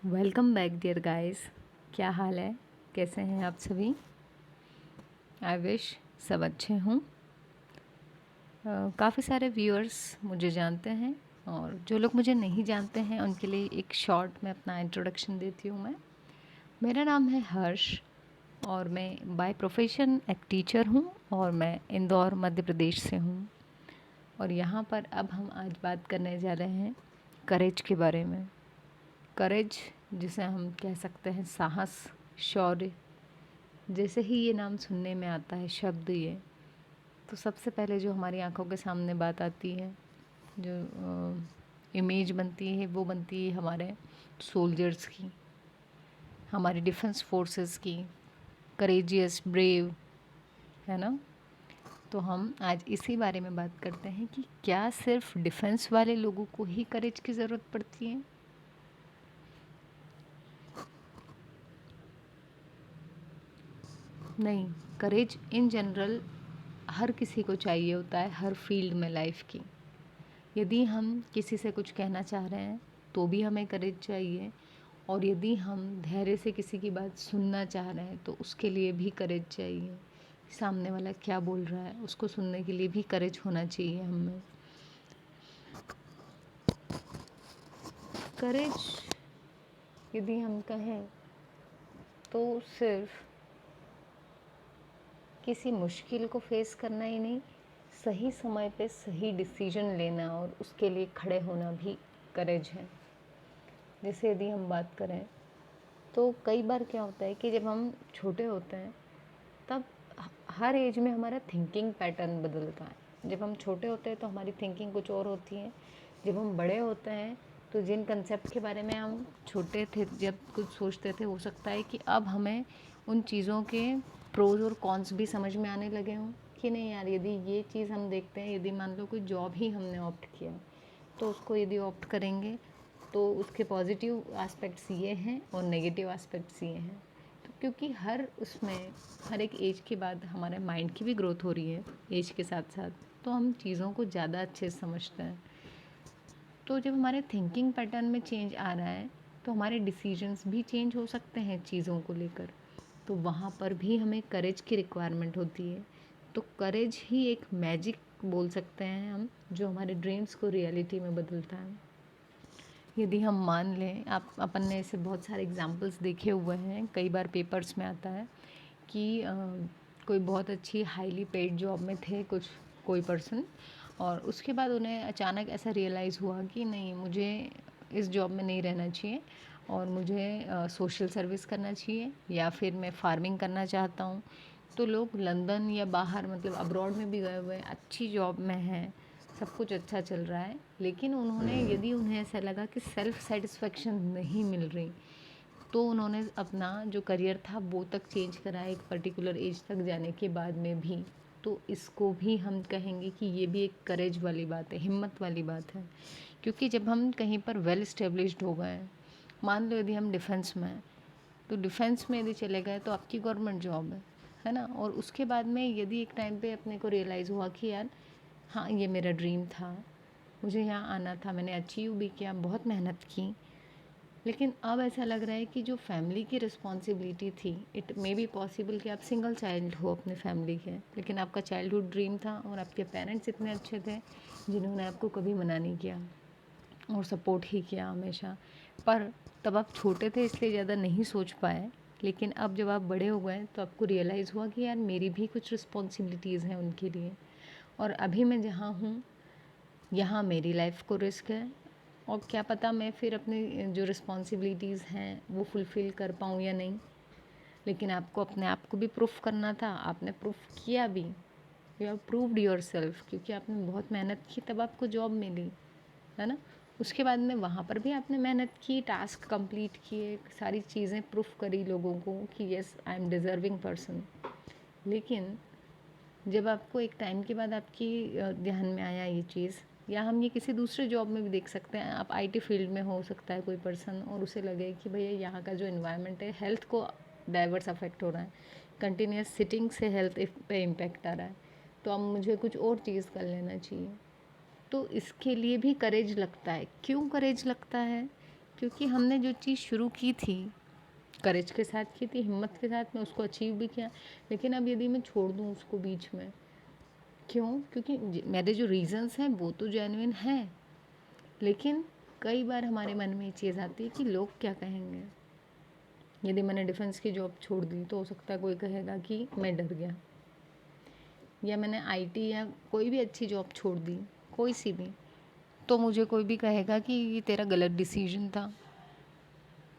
Welcome back dear guys. क्या हाल है, कैसे हैं आप सभी? आई विश सब अच्छे हों। काफ़ी सारे व्यूअर्स मुझे जानते हैं और जो लोग मुझे नहीं जानते हैं उनके लिए एक शॉर्ट में अपना इंट्रोडक्शन देती हूँ मैं। मेरा नाम है हर्ष और मैं बाय प्रोफेशन एक टीचर हूँ और मैं इंदौर मध्य प्रदेश से हूँ। और यहाँ पर अब हम आज बात करने जा रहे हैं करेज के बारे में। करेज जिसे हम कह सकते हैं साहस, शौर्य। जैसे ही ये नाम सुनने में आता है शब्द ये, तो सबसे पहले जो हमारी आंखों के सामने बात आती है, जो इमेज बनती है वो बनती है हमारे सोल्जर्स की, हमारी डिफेंस फोर्सेस की। करेजियस, ब्रेव, है ना। तो हम आज इसी बारे में बात करते हैं कि क्या सिर्फ डिफेंस वाले लोगों को ही करेज की ज़रूरत पड़ती है? नहीं, करेज इन जनरल हर किसी को चाहिए होता है, हर फील्ड में लाइफ की। यदि हम किसी से कुछ कहना चाह रहे हैं तो भी हमें करेज चाहिए, और यदि हम धैर्य से किसी की बात सुनना चाह रहे हैं तो उसके लिए भी करेज चाहिए। सामने वाला क्या बोल रहा है उसको सुनने के लिए भी करेज होना चाहिए हमें। करेज यदि हम कहें तो सिर्फ किसी मुश्किल को फेस करना ही नहीं, सही समय पे सही डिसीजन लेना और उसके लिए खड़े होना भी करेज है। जैसे यदि हम बात करें तो कई बार क्या होता है कि जब हम छोटे होते हैं तब हर एज में हमारा थिंकिंग पैटर्न बदलता है। जब हम छोटे होते हैं तो हमारी थिंकिंग कुछ और होती है। जब हम बड़े होते हैं तो जिन कंसेप्ट के बारे में हम छोटे थे जब कुछ सोचते थे, हो सकता है कि अब हमें उन चीज़ों के प्रोज और कॉन्स भी समझ में आने लगे हों कि नहीं यार, यदि ये चीज़ हम देखते हैं, यदि मान लो कोई जॉब ही हमने ऑप्ट किया तो उसको यदि ऑप्ट करेंगे तो उसके पॉजिटिव एस्पेक्ट्स ये हैं और नेगेटिव एस्पेक्ट्स ये हैं। तो क्योंकि हर उसमें हर एक एज के बाद हमारे माइंड की भी ग्रोथ हो रही है एज के साथ साथ, तो हम चीज़ों को ज़्यादा अच्छे से समझते हैं। तो जब हमारे थिंकिंग पैटर्न में चेंज आ रहा है तो हमारे डिसीजंस भी चेंज हो सकते हैं चीज़ों को लेकर। तो वहाँ पर भी हमें करेज की रिक्वायरमेंट होती है। तो करेज ही एक मैजिक बोल सकते हैं हम, जो हमारे ड्रीम्स को रियलिटी में बदलता है। यदि हम मान लें, आप अपन ने ऐसे बहुत सारे एग्जांपल्स देखे हुए हैं, कई बार पेपर्स में आता है कि कोई बहुत अच्छी हाईली पेड जॉब में थे कोई पर्सन, और उसके बाद उन्हें अचानक ऐसा रियलाइज़ हुआ कि नहीं, मुझे इस जॉब में नहीं रहना चाहिए और मुझे सोशल सर्विस करना चाहिए, या फिर मैं फार्मिंग करना चाहता हूँ। तो लोग लंदन या बाहर, मतलब अब्रॉड में भी गए हुए हैं, अच्छी जॉब में हैं, सब कुछ अच्छा चल रहा है, लेकिन यदि उन्हें ऐसा लगा कि सेल्फ सेटिस्फेक्शन नहीं मिल रही, तो उन्होंने अपना जो करियर था वो तक चेंज करा एक पर्टिकुलर एज तक जाने के बाद में भी। तो इसको भी हम कहेंगे कि ये भी एक करेज वाली बात है, हिम्मत वाली बात है। क्योंकि जब हम कहीं पर वेल इस्टेब्लिश्ड हो गए हैं, मान लो यदि हम डिफेंस में हैं, तो डिफेंस में यदि चले गए तो आपकी गवर्नमेंट जॉब है ना। और उसके बाद में यदि एक टाइम पे अपने को रियलाइज़ हुआ कि यार हाँ, ये मेरा ड्रीम था, मुझे यहाँ आना था, मैंने अचीव भी किया, बहुत मेहनत की, लेकिन अब ऐसा लग रहा है कि जो फैमिली की रिस्पॉन्सिबिलिटी थी, इट मे बी पॉसिबल कि आप सिंगल चाइल्ड हो अपने फैमिली के, लेकिन आपका चाइल्डहुड ड्रीम था और आपके पेरेंट्स इतने अच्छे थे जिन्होंने आपको कभी मना नहीं किया और सपोर्ट ही किया हमेशा। पर तब आप छोटे थे इसलिए ज़्यादा नहीं सोच पाए, लेकिन अब जब आप बड़े हो गए तो आपको रियलाइज़ हुआ कि यार मेरी भी कुछ रिस्पॉन्सिबिलिटीज़ हैं उनके लिए, और अभी मैं जहाँ हूँ यहाँ मेरी लाइफ को रिस्क है, और क्या पता मैं फिर अपनी जो रिस्पॉन्सिबिलिटीज़ हैं वो फुलफ़िल कर पाऊँ या नहीं। लेकिन आपको अपने आप को भी प्रूफ करना था, आपने प्रूफ किया भी। You have proved your self, क्योंकि आपने बहुत मेहनत की तब आपको जॉब मिली, है ना। उसके बाद में वहाँ पर भी आपने मेहनत की, टास्क कंप्लीट किए, सारी चीज़ें प्रूफ करी लोगों को कि yes I am deserving person. लेकिन जब आपको एक टाइम के बाद आपकी ध्यान में आया ये चीज़, या हम ये किसी दूसरे जॉब में भी देख सकते हैं, आप आईटी फील्ड में हो सकता है कोई पर्सन, और उसे लगे कि भैया यहाँ का जो इन्वायरमेंट है हेल्थ को डाइवर्स अफेक्ट हो रहा है, कंटिन्यूस सिटिंग से हेल्थ पे इम्पेक्ट आ रहा है, तो अब मुझे कुछ और चीज़ कर लेना चाहिए। तो इसके लिए भी करेज लगता है। क्यों करेज लगता है? क्योंकि हमने जो चीज़ शुरू की थी, करेज के साथ की थी, हिम्मत के साथ में उसको अचीव भी किया, लेकिन अब यदि मैं छोड़ दूँ उसको बीच में, क्यों? क्योंकि मेरे जो रीज़न्स हैं वो तो जेन्युइन हैं, लेकिन कई बार हमारे मन में ये चीज़ आती है कि लोग क्या कहेंगे। यदि मैंने डिफेंस की जॉब छोड़ दी तो हो सकता है कोई कहेगा कि मैं डर गया, या मैंने आईटी या कोई भी अच्छी जॉब छोड़ दी, कोई सी भी, तो मुझे कोई भी कहेगा कि ये तेरा गलत डिसीजन था,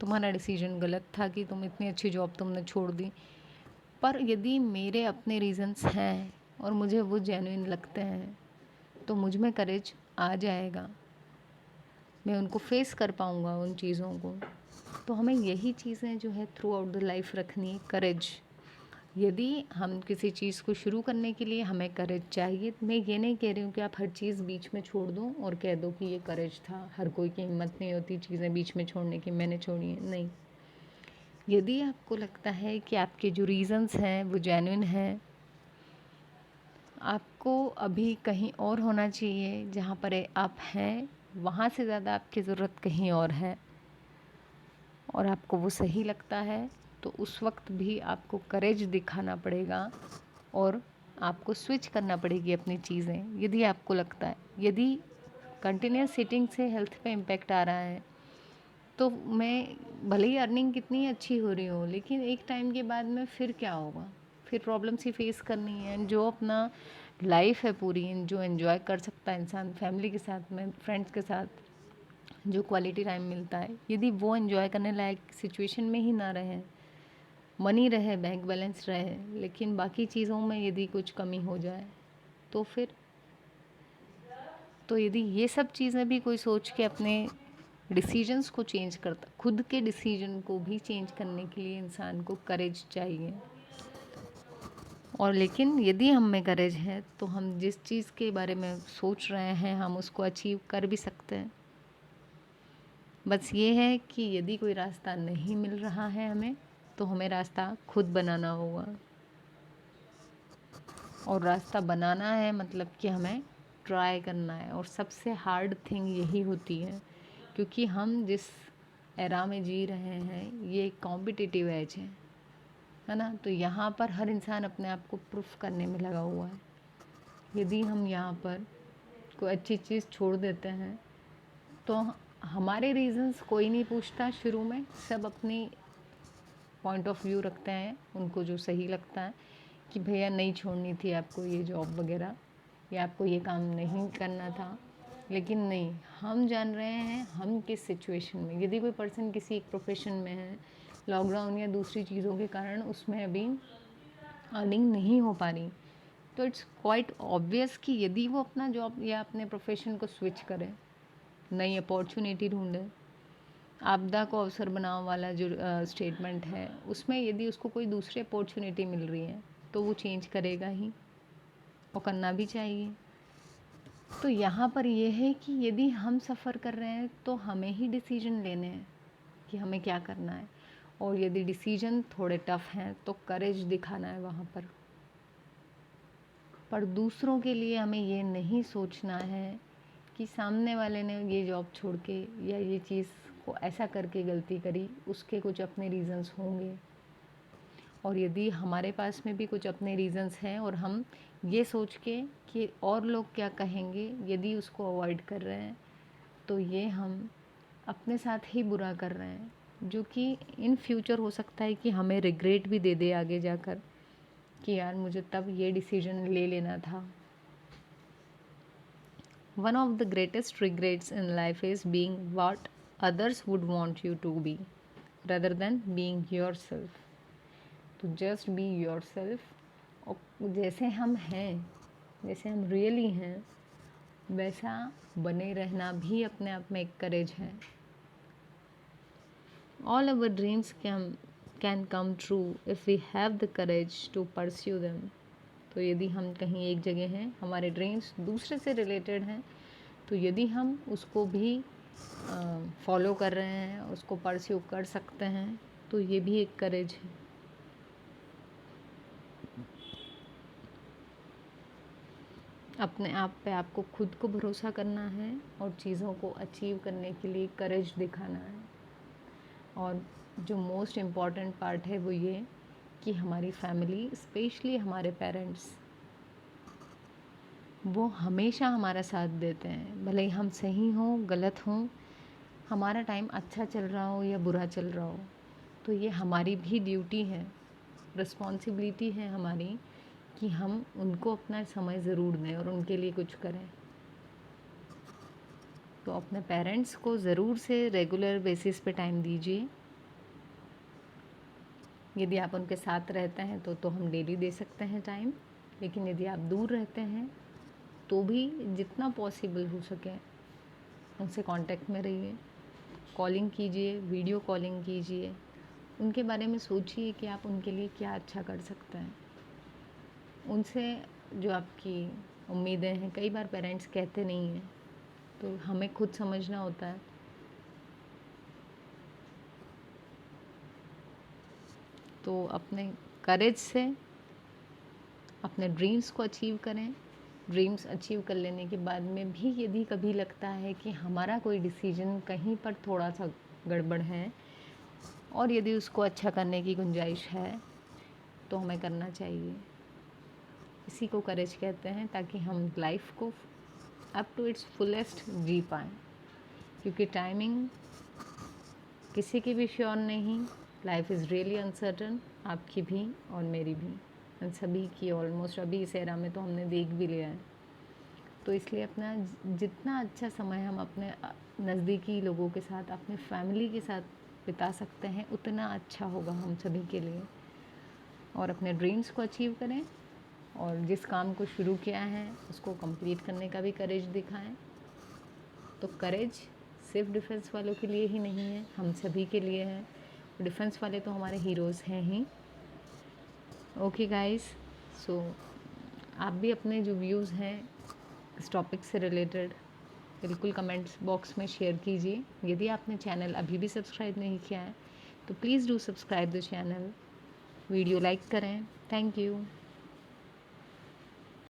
तुम्हारा डिसीजन गलत था कि तुम इतनी अच्छी जॉब तुमने छोड़ दी। पर यदि मेरे अपने रीज़न्स हैं और मुझे वो जेन्युइन लगते हैं तो मुझ में करेज आ जाएगा, मैं उनको फेस कर पाऊँगा उन चीज़ों को। तो हमें यही चीज़ें जो है थ्रू आउट द लाइफ रखनी है, करेज। यदि हम किसी चीज़ को शुरू करने के लिए हमें करेज चाहिए, मैं ये नहीं कह रही हूँ कि आप हर चीज़ बीच में छोड़ दो और कह दो कि ये करेज था, हर कोई की हिम्मत नहीं होती चीज़ें बीच में छोड़ने की, मैंने छोड़ी है, नहीं। यदि आपको लगता है कि आपके जो रीज़न्स हैं वो जेन्युइन हैं, आपको अभी कहीं और होना चाहिए, जहाँ पर आप हैं वहाँ से ज़्यादा आपकी ज़रूरत कहीं और है, और आपको वो सही लगता है, तो उस वक्त भी आपको करेज दिखाना पड़ेगा और आपको स्विच करना पड़ेगी अपनी चीज़ें, यदि आपको लगता है। यदि कंटिन्यूस सिटिंग से हेल्थ पे इम्पेक्ट आ रहा है, तो मैं भले ही अर्निंग कितनी अच्छी हो रही हो, लेकिन एक टाइम के बाद में फिर क्या होगा, फिर प्रॉब्लम्स ही फेस करनी है। जो अपना लाइफ है पूरी, जो एंजॉय कर सकता है इंसान फैमिली के साथ में, फ्रेंड्स के साथ, जो क्वालिटी टाइम मिलता है, यदि वो एंजॉय करने लायक सिचुएशन में ही ना रहे, मनी रहे, बैंक बैलेंस रहे, लेकिन बाकी चीज़ों में यदि कुछ कमी हो जाए तो फिर, तो यदि ये सब चीज़ें भी कोई सोच के अपने डिसीजंस को चेंज करता, खुद के डिसीजन को भी चेंज करने के लिए इंसान को करेज चाहिए। और लेकिन यदि हम में करेज है तो हम जिस चीज़ के बारे में सोच रहे हैं हम उसको अचीव कर भी सकते हैं। बस ये है कि यदि कोई रास्ता नहीं मिल रहा है हमें, तो हमें रास्ता खुद बनाना होगा। और रास्ता बनाना है मतलब कि हमें ट्राई करना है, और सबसे हार्ड थिंग यही होती है, क्योंकि हम जिस एरा में जी रहे हैं ये कॉम्पिटिटिव एज है ना। तो यहाँ पर हर इंसान अपने आप को प्रूफ करने में लगा हुआ है। यदि हम यहाँ पर कोई अच्छी चीज़ छोड़ देते हैं तो हमारे रीज़न्स कोई नहीं पूछता, शुरू में सब अपनी पॉइंट ऑफ व्यू रखते हैं, उनको जो सही लगता है कि भैया नहीं छोड़नी थी आपको ये जॉब वगैरह, या आपको ये काम नहीं करना था। लेकिन नहीं, हम जान रहे हैं हम किस सिचुएशन में, यदि कोई पर्सन किसी एक प्रोफेशन में है, लॉकडाउन या दूसरी चीज़ों के कारण उसमें अभी अर्निंग नहीं हो पा रही, तो इट्स क्वाइट ऑब्वियस कि यदि वो अपना जॉब या अपने प्रोफेशन को स्विच करे, नई अपॉर्चुनिटी ढूंढे, आपदा को अवसर बनाओ वाला जो स्टेटमेंट है, उसमें यदि उसको कोई दूसरी अपॉर्चुनिटी मिल रही है तो वो चेंज करेगा ही, और करना भी चाहिए। तो यहाँ पर ये है कि यदि हम सफ़र कर रहे हैं तो हमें ही डिसीजन लेने हैं कि हमें क्या करना है, और यदि डिसीजन थोड़े टफ हैं तो करेज दिखाना है वहाँ पर दूसरों के लिए हमें ये नहीं सोचना है कि सामने वाले ने ये जॉब छोड़ के या ये चीज़ को ऐसा करके गलती करी, उसके कुछ अपने रीज़न्स होंगे। और यदि हमारे पास में भी कुछ अपने रीज़न्स हैं और हम ये सोच के कि और लोग क्या कहेंगे, यदि उसको अवॉइड कर रहे हैं, तो ये हम अपने साथ ही बुरा कर रहे हैं, जो कि इन फ्यूचर हो सकता है कि हमें रिग्रेट भी दे दे आगे जाकर कि यार मुझे तब ये डिसीजन ले लेना था। One of the greatest regrets in life is being what others would want you to be rather than being yourself. तो just be yourself, और जैसे हम हैं, जैसे हम रियली हैं, वैसा बने रहना भी अपने आप में एक करेज है। All our dreams can come true if we have the courage to pursue them. तो यदि हम कहीं एक जगह हैं, हमारे ड्रीम्स दूसरे से रिलेटेड हैं, तो यदि हम उसको भी फॉलो कर रहे हैं, उसको परस्यू कर सकते हैं, तो ये भी एक करेज है। अपने आप पे आपको खुद को भरोसा करना है और चीज़ों को अचीव करने के लिए करेज दिखाना है। और जो मोस्ट इम्पॉर्टेंट पार्ट है वो ये कि हमारी फैमिली, स्पेशली हमारे पेरेंट्स, वो हमेशा हमारा साथ देते हैं। भले ही हम सही हों, गलत हों, हमारा टाइम अच्छा चल रहा हो या बुरा चल रहा हो, तो ये हमारी भी ड्यूटी है, रिस्पॉन्सिबिलिटी है हमारी कि हम उनको अपना समय ज़रूर दें और उनके लिए कुछ करें। तो अपने पेरेंट्स को ज़रूर से रेगुलर बेसिस पे टाइम दीजिए। यदि आप उनके साथ रहते हैं तो हम डेली दे सकते हैं टाइम, लेकिन यदि आप दूर रहते हैं तो भी जितना पॉसिबल हो सके उनसे कांटेक्ट में रहिए, कॉलिंग कीजिए, वीडियो कॉलिंग कीजिए, उनके बारे में सोचिए कि आप उनके लिए क्या अच्छा कर सकते हैं। उनसे जो आपकी उम्मीदें हैं, कई बार पेरेंट्स कहते नहीं हैं, तो हमें खुद समझना होता है। तो अपने करेज से अपने ड्रीम्स को अचीव करें। ड्रीम्स अचीव कर लेने के बाद में भी यदि कभी लगता है कि हमारा कोई डिसीजन कहीं पर थोड़ा सा गड़बड़ है और यदि उसको अच्छा करने की गुंजाइश है, तो हमें करना चाहिए। इसी को करेज कहते हैं, ताकि हम लाइफ को अप टू इट्स फुलेस्ट जी पाएँ। क्योंकि टाइमिंग किसी की भी श्योर नहीं, लाइफ इज़ रियली अनसर्टन, आपकी भी और मेरी भी, और सभी की ऑलमोस्ट अभी इस एरा में तो हमने देख भी लिया है। तो इसलिए अपना जितना अच्छा समय हम अपने नज़दीकी लोगों के साथ, अपने फैमिली के साथ बिता सकते हैं, उतना अच्छा होगा हम सभी के लिए। और अपने ड्रीम्स को अचीव करें और जिस काम को शुरू किया है उसको कंप्लीट करने का भी करेज दिखाएं। तो करेज सिर्फ डिफेंस वालों के लिए ही नहीं है, हम सभी के लिए है। डिफेंस वाले तो हमारे हीरोज़ हैं ही। ओके गाइस, सो आप भी अपने जो व्यूज़ हैं इस टॉपिक से रिलेटेड बिल्कुल कमेंट्स बॉक्स में शेयर कीजिए। यदि आपने चैनल अभी भी सब्सक्राइब नहीं किया है तो please do subscribe the channel. Video like करें। Thank you.